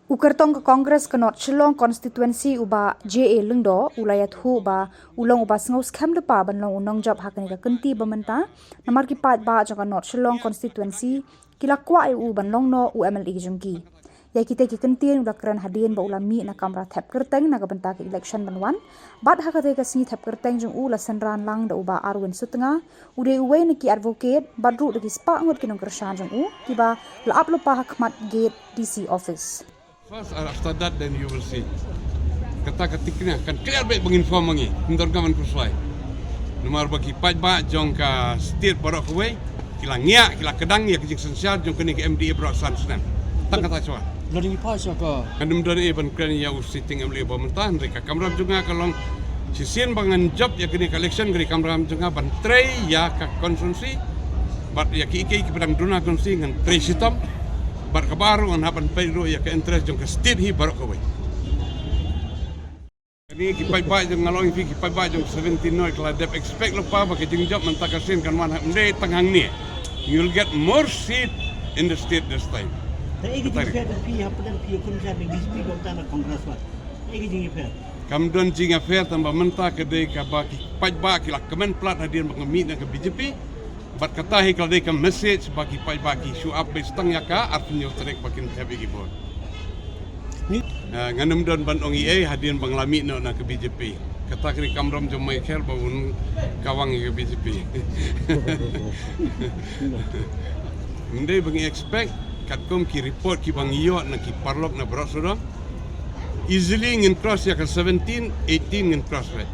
Kyrtong ke Kongres ke Northshillong constituency uba JA Lyngdoh iathuh uba ulong uba sngewskhem lypa banlong nongjop hakani ka kynti ba mynta Namar ki Paidbah jong Northshillong constituency kila Kwah banlong no UMLE jongki ya kita ki kynti ula kran hadin ba ulami na kamra thep kyrtong na ka benta ki election banwan bad hakate ka sni thep kyrtong jong ula sanran lang da uba arwin sutnga ude uwe ni ki advocate badru de ki spa ngot ki nong kershan jong ki ba la up lupa hakmat gate DC office. First, after that, then you will see. Kata ketiknya akan clear baik menginform mengi. Mentor kawan kuslai. Nomor bagi Paidbah jong ka state borok kuwe, kila ngia, kila kedang ya kijing sensial jong kini ke MDA borok san senam. Tak kata soal. Dari pas ka. Kandum dari ban kren ya usiting MDA pemerintah mereka kamram juga kalau sisian bangan job ya kini collection kini kamram juga ban tray ya ka konsumsi. Bat ya ki pedang duna konsumsi dengan tray sistem. Bar kabaru an hapan payro ya ke interest jong ke state hi barok kowe. Ini ki Paidbah jong ngalong fi ki Paidbah jong 17 no kala dep expect lupa bagi jing job mentakasin kan man mde tangang ni. You'll get more seat in the state this time. Tapi jing fair pi hapan pi kun sa big speak of tanah kongres wa. Jing fair. Kam don jing affair tambah menta ke de ka bagi Paidbah kila kemen plat hadir mengemit na ke BJP. Bat katahi kalau dia message bagi Paidbah ki show up bestang ya ka artinya tarik bakin happy gibon. Ni nganum don ban ong ie hadir banglami no na ke BJP. Kata kri kamram jom mai kher bawun kawang ke BJP. Mendai bangi expect katkom ki report ki bang iyo na ki parlok na brosuro. Easily ngin cross ya ke 17, 18 ngin cross right.